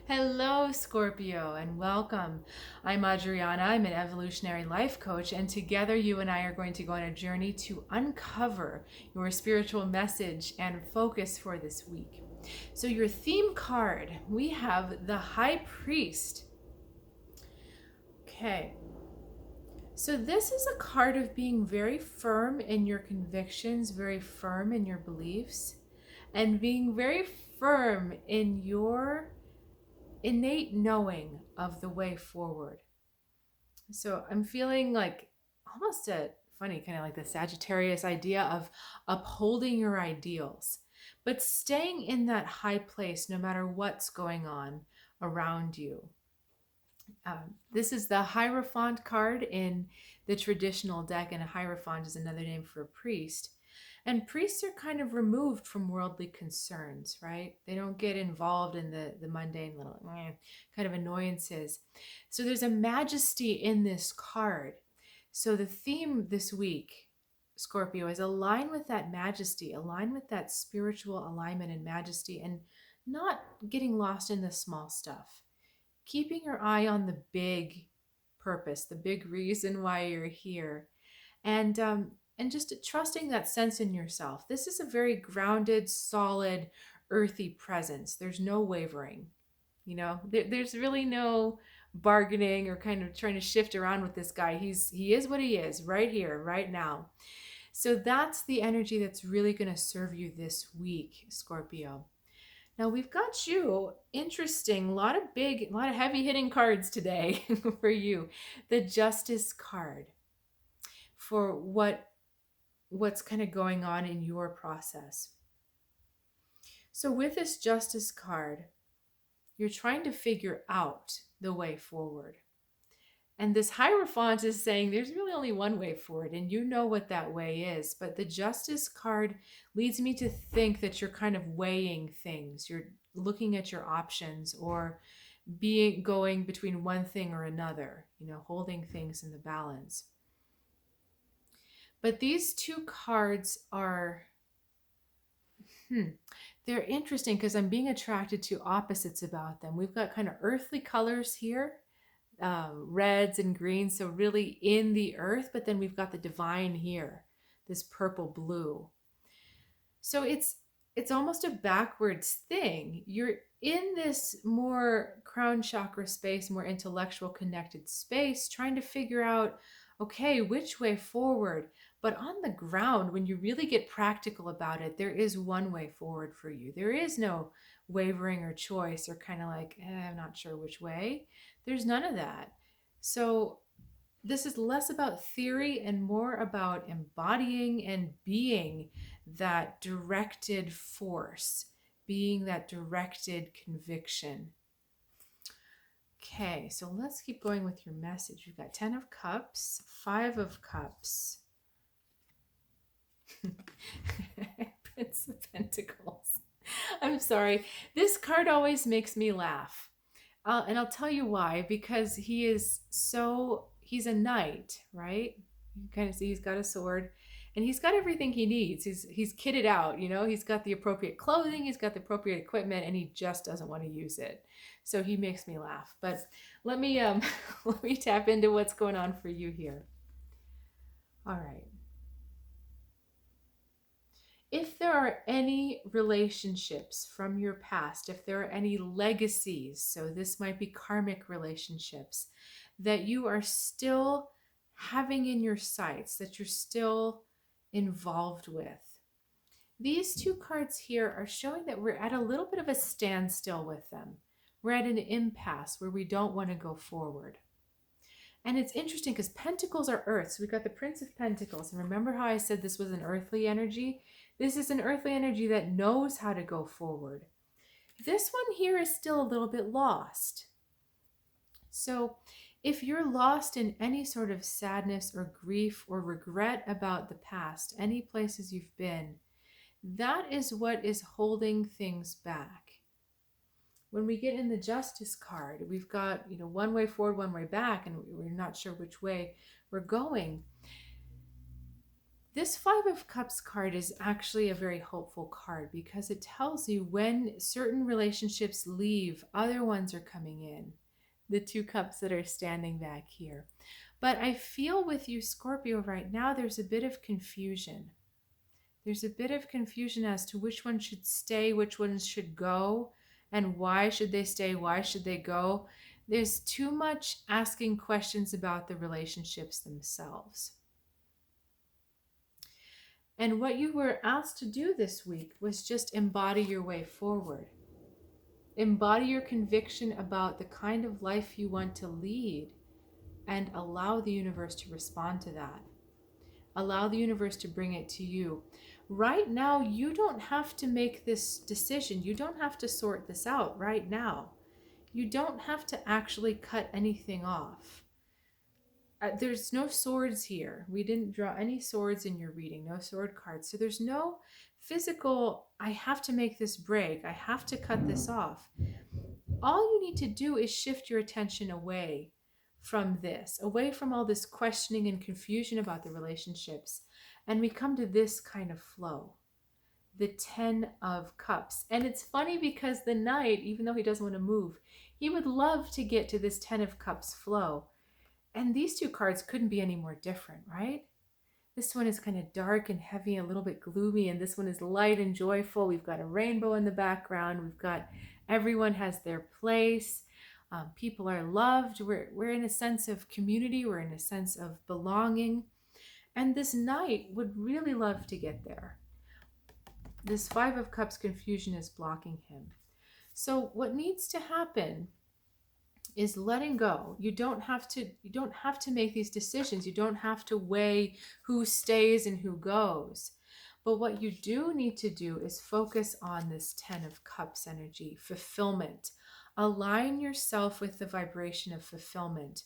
Hello, Scorpio, and welcome. I'm Adriana. I'm an Evolutionary Life Coach, and together you and I are going to go on a journey to uncover your spiritual message and focus for this week. So, your theme card, we have the High Priest. Okay, so this is a card of being very firm in your convictions, very firm in your beliefs, and being very firm in your innate knowing of the way forward. So I'm feeling like almost a funny kind of like the Sagittarius idea of upholding your ideals, but staying in that high place no matter what's going on around you. This is the Hierophant card in the traditional deck, and a Hierophant is another name for a priest. And priests are kind of removed from worldly concerns, right? They don't get involved in the mundane little kind of annoyances. So there's a majesty in this card. So the theme this week, Scorpio, is align with that majesty, align with that spiritual alignment and majesty, and not getting lost in the small stuff. Keeping your eye on the big purpose, the big reason why you're here, and just trusting that sense in yourself. This is a very grounded, solid, earthy presence. There's no wavering. There's really no bargaining or kind of trying to shift around with this guy. He is what he is right here, right now. So that's the energy that's really going to serve you this week, Scorpio. Now we've got you, interesting, a lot of heavy hitting cards today for you. The Justice card for what's kind of going on in your process. So with this Justice card, you're trying to figure out the way forward. And this Hierophant is saying there's really only one way forward, and you know what that way is. But the Justice card leads me to think that you're kind of weighing things. You're looking at your options or going between one thing or another, holding things in the balance. But these two cards are, they're interesting because I'm being attracted to opposites about them. We've got kind of earthly colors here. Reds and greens, so really in the earth, but then we've got the divine here, this purple blue. So it's almost a backwards thing. You're in this more crown chakra space, more intellectual connected space, trying to figure out, okay, which way forward. But on the ground, when you really get practical about it, there is one way forward for you. There is no wavering or choice or kind of like, I'm not sure which way. There's none of that. So this is less about theory and more about embodying and being that directed force, being that directed conviction. Okay, so let's keep going with your message. We've got 10 of Cups, 5 of Cups, Prince of Pentacles. I'm sorry. This card always makes me laugh. And I'll tell you why. Because he's a knight, right? You kind of see he's got a sword and he's got everything he needs. He's kitted out, he's got the appropriate clothing, he's got the appropriate equipment, and he just doesn't want to use it. So he makes me laugh. But let me let me tap into what's going on for you here. All right. If there are any relationships from your past, if there are any legacies, so this might be karmic relationships that you are still having in your sights, that you're still involved with, these two cards here are showing that we're at a little bit of a standstill with them. We're at an impasse where we don't want to go forward. And it's interesting because Pentacles are earth. So we've got the Prince of Pentacles. And remember how I said this was an earthly energy? This is an earthly energy that knows how to go forward. This one here is still a little bit lost. So if you're lost in any sort of sadness or grief or regret about the past, any places you've been, that is what is holding things back. When we get in the Justice card, we've got, one way forward, one way back, and we're not sure which way we're going. This Five of Cups card is actually a very hopeful card because it tells you when certain relationships leave, other ones are coming in. The two cups that are standing back here. But I feel with you, Scorpio, right now, there's a bit of confusion. There's a bit of confusion as to which one should stay, which ones should go, and why should they stay, why should they go. There's too much asking questions about the relationships themselves. And what you were asked to do this week was just embody your way forward. Embody your conviction about the kind of life you want to lead and allow the universe to respond to that. Allow the universe to bring it to you. Right now, you don't have to make this decision. You don't have to sort this out right now. You don't have to actually cut anything off. There's no swords here. We didn't draw any swords in your reading, no sword cards. So there's no physical, I have to make this break, I have to cut this off. All you need to do is shift your attention away from this, away from all this questioning and confusion about the relationships. And we come to this kind of flow, the 10 of Cups. And it's funny because the Knight, even though he doesn't want to move, he would love to get to this 10 of Cups flow. And these two cards couldn't be any more different, right? This one is kind of dark and heavy, a little bit gloomy, and this one is light and joyful. We've got a rainbow in the background. We've got everyone has their place. People are loved. We're in a sense of community. We're in a sense of belonging. And this Knight would really love to get there. This Five of Cups confusion is blocking him. So what needs to happen is letting go. You don't have to make these decisions. You don't have to weigh who stays and who goes. But what you do need to do is focus on this 10 of Cups energy, fulfillment. Align yourself with the vibration of fulfillment.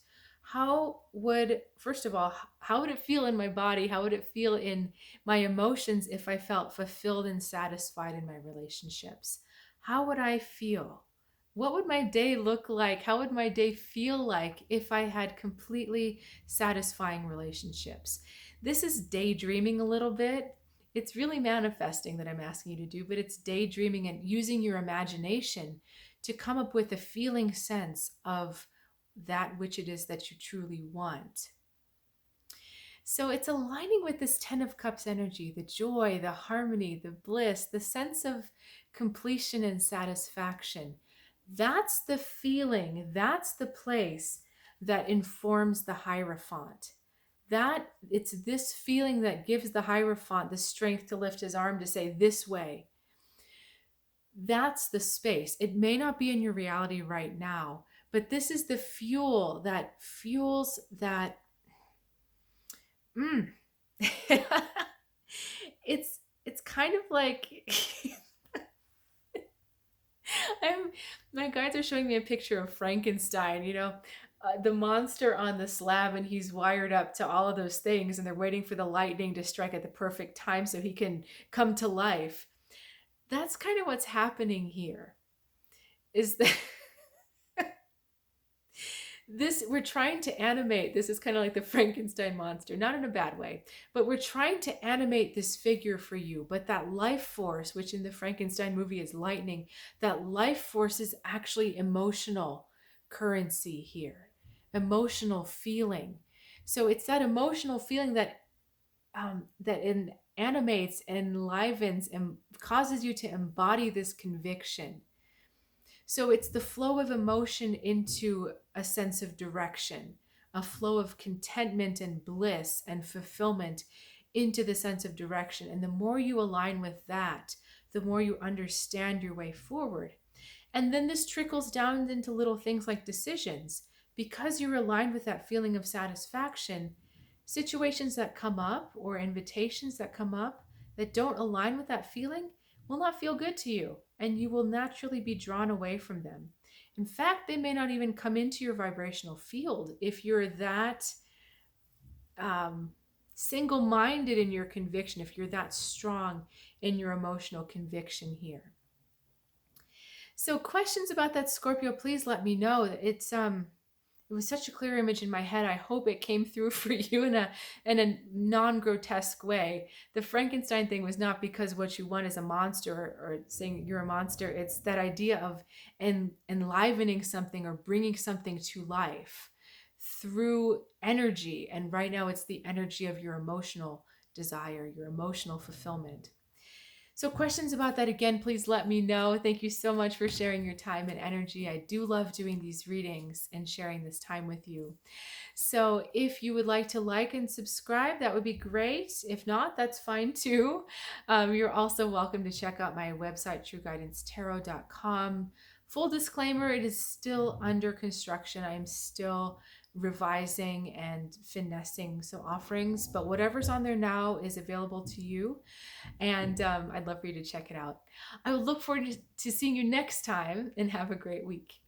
First of all, how would it feel in my body? How would it feel in my emotions if I felt fulfilled and satisfied in my relationships? How would I feel? What would my day look like? How would my day feel like if I had completely satisfying relationships? This is daydreaming a little bit. It's really manifesting that I'm asking you to do, but it's daydreaming and using your imagination to come up with a feeling sense of that which it is that you truly want. So it's aligning with this 10 of Cups energy, the joy, the harmony, the bliss, the sense of completion and satisfaction. That's the feeling, that's the place that informs the Hierophant. It's this feeling that gives the Hierophant the strength to lift his arm to say, this way. That's the space. It may not be in your reality right now, but this is the fuel that fuels that. It's kind of like my guides are showing me a picture of Frankenstein, the monster on the slab, and he's wired up to all of those things, and they're waiting for the lightning to strike at the perfect time so he can come to life. That's kind of what's happening here, is that we're trying to animate. This is kind of like the Frankenstein monster, not in a bad way, but we're trying to animate this figure for you. But that life force, which in the Frankenstein movie is lightning, that life force is actually emotional currency here, emotional feeling. So it's that emotional feeling that animates, enlivens, and causes you to embody this conviction. So it's the flow of emotion into a sense of direction, a flow of contentment and bliss and fulfillment into the sense of direction. And the more you align with that, the more you understand your way forward. And then this trickles down into little things like decisions. Because you're aligned with that feeling of satisfaction, situations that come up or invitations that come up that don't align with that feeling will not feel good to you, and you will naturally be drawn away from them. In fact, they may not even come into your vibrational field if you're that single-minded in your conviction, if you're that strong in your emotional conviction here. So questions about that, Scorpio, please let me know. It it was such a clear image in my head. I hope it came through for you in a non-grotesque way. The Frankenstein thing was not because what you want is a monster, or saying you're a monster. It's that idea of enlivening something or bringing something to life through energy. And right now it's the energy of your emotional desire, your emotional fulfillment. So questions about that, again, please let me know. Thank you so much for sharing your time and energy. I do love doing these readings and sharing this time with you. So if you would like to like and subscribe, that would be great. If not, that's fine too. You're also welcome to check out my website, trueguidancetarot.com. Full disclaimer, it is still under construction. I am still revising and finessing some offerings, but whatever's on there now is available to you. And I'd love for you to check it out. I would look forward to seeing you next time, and have a great week.